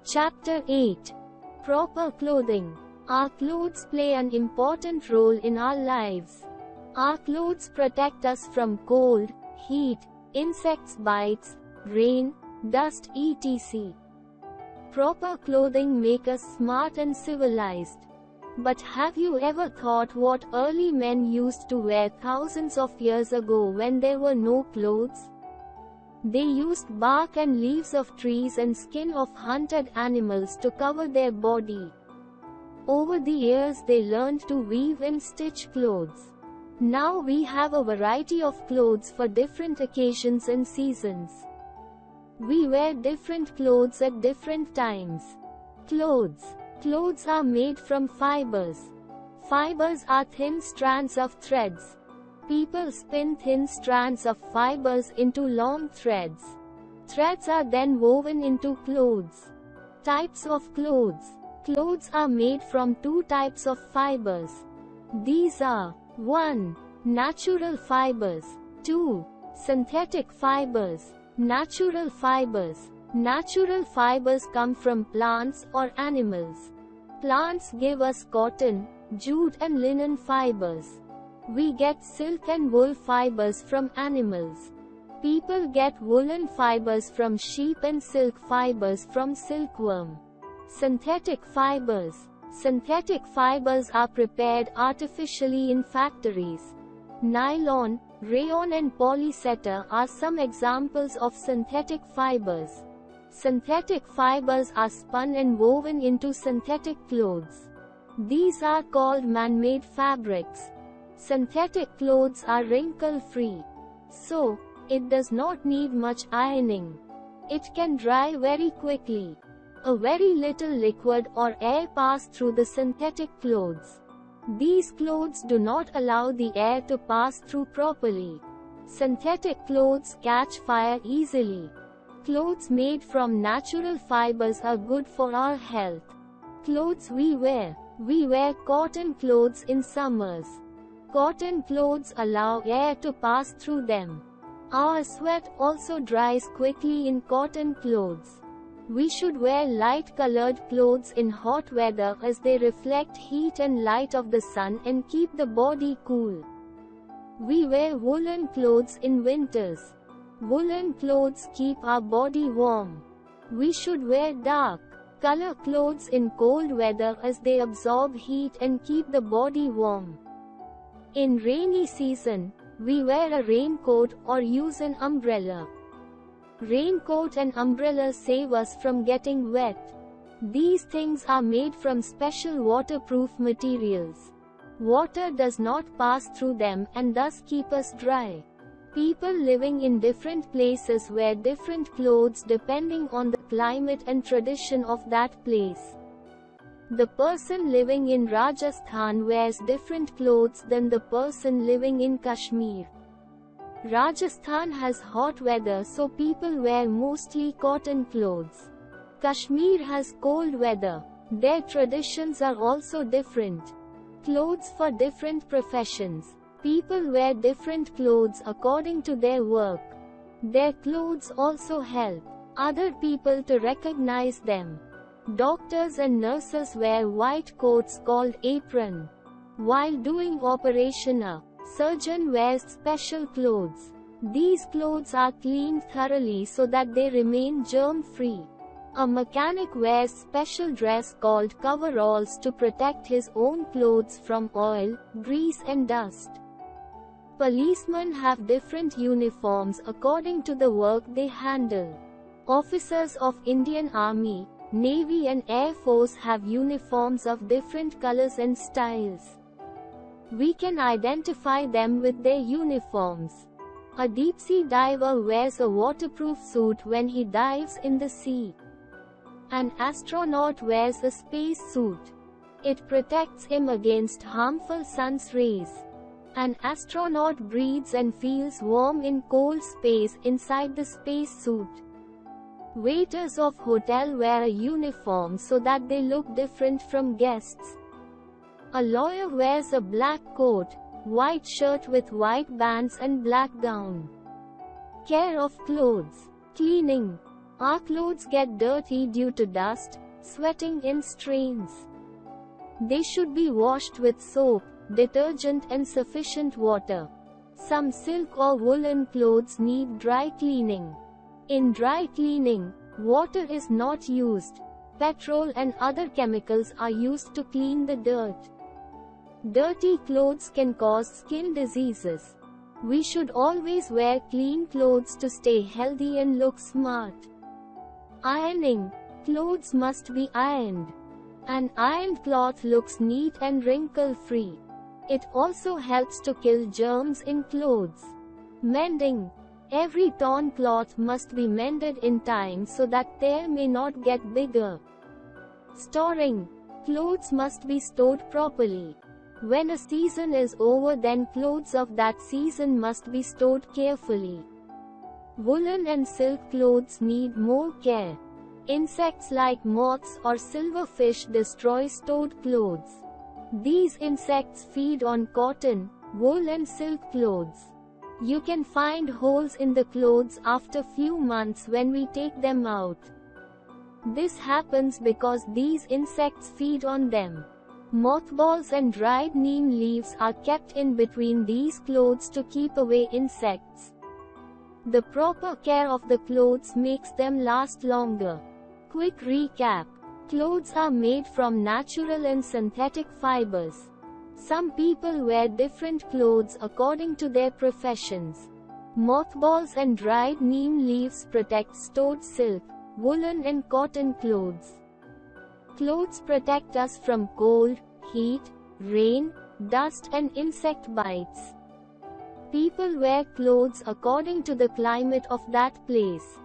Chapter 8. Proper clothing. Our clothes play an important role in our lives. Our clothes protect us from cold, heat, insects bites, rain, dust etc. Proper clothing make us smart and civilized. But have you ever thought what early men used to wear thousands of years ago when there were no clothes? They used bark and leaves of trees and skin of hunted animals to cover their body. Over the years they learned to weave and stitch clothes. Now we have a variety of clothes for different occasions and seasons. We wear different clothes at different times. Clothes are made from fibers. Fibers are thin strands of threads. People spin thin strands of fibers into long threads. Threads are then woven into clothes. Types of clothes. Clothes are made from two types of fibers. These are 1. Natural fibers. 2. Synthetic fibers. Natural fibers. Natural fibers come from plants or animals. Plants give us cotton, jute and linen fibers. We get silk and wool fibers from animals. People get woolen fibers from sheep and silk fibers from silkworm. Synthetic fibers. Synthetic fibers are prepared artificially in factories. Nylon, rayon and polyester are some examples of synthetic fibers. Synthetic fibers are spun and woven into synthetic clothes. These are called man-made fabrics. Synthetic clothes are wrinkle-free. So, it does not need much ironing. It can dry very quickly. A very little liquid or air pass through the synthetic clothes. These clothes do not allow the air to pass through properly. Synthetic clothes catch fire easily. Clothes made from natural fibers are good for our health. Clothes we wear. We wear cotton clothes in summers. Cotton clothes allow air to pass through them. Our sweat also dries quickly in cotton clothes. We should wear light-colored clothes in hot weather as they reflect heat and light of the sun and keep the body cool. We wear woolen clothes in winters. Woolen clothes keep our body warm. We should wear dark color clothes in cold weather as they absorb heat and keep the body warm. In rainy season, we wear a raincoat or use an umbrella. Raincoat and umbrella save us from getting wet. These things are made from special waterproof materials. Water does not pass through them and thus keep us dry. People living in different places wear different clothes depending on the climate and tradition of that place. The person living in Rajasthan wears different clothes than the person living in Kashmir. Rajasthan has hot weather so people wear mostly cotton clothes. Kashmir has cold weather. Their traditions are also different. Clothes for different professions. People wear different clothes according to their work. Their clothes also help other people to recognize them. Doctors and nurses wear white coats called apron. While doing operation, a surgeon wears special clothes. These clothes are cleaned thoroughly so that they remain germ-free. A mechanic wears special dress called coveralls to protect his own clothes from oil, grease and dust. Policemen have different uniforms according to the work they handle. Officers of Indian Army, Navy and Air Force have uniforms of different colors and styles. We can identify them with their uniforms. A deep-sea diver wears a waterproof suit when he dives in the sea. An astronaut wears a space suit. It protects him against harmful sun's rays. An astronaut breathes and feels warm in cold space inside the space suit. Waiters of hotel wear a uniform so that they look different from guests. A lawyer wears a black coat, white shirt with white bands and black gown. Care of clothes. Cleaning. Our clothes get dirty due to dust, sweating and stains. They should be washed with soap, detergent and sufficient water. Some silk or woolen clothes need dry cleaning. In dry cleaning, water is not used. Petrol and other chemicals are used to clean the dirt. Dirty clothes can cause skin diseases. We should always wear clean clothes to stay healthy and look smart. Ironing. Clothes must be ironed. An ironed cloth looks neat and wrinkle-free. It also helps to kill germs in clothes. Mending. Every torn cloth must be mended in time so that tear may not get bigger. Storing. Clothes must be stored properly. When a season is over, then clothes of that season must be stored carefully. Woolen and silk clothes need more care. Insects like moths or silverfish destroy stored clothes. These insects feed on cotton, wool and silk clothes. You can find holes in the clothes after few months when we take them out. This happens because these insects feed on them. Mothballs and dried neem leaves are kept in between these clothes to keep away insects. The proper care of the clothes makes them last longer. Quick recap. Clothes are made from natural and synthetic fibers. Some people wear different clothes according to their professions. Mothballs and dried neem leaves protect stored silk, woolen and cotton clothes. Clothes protect us from cold, heat, rain, dust and insect bites. People wear clothes according to the climate of that place.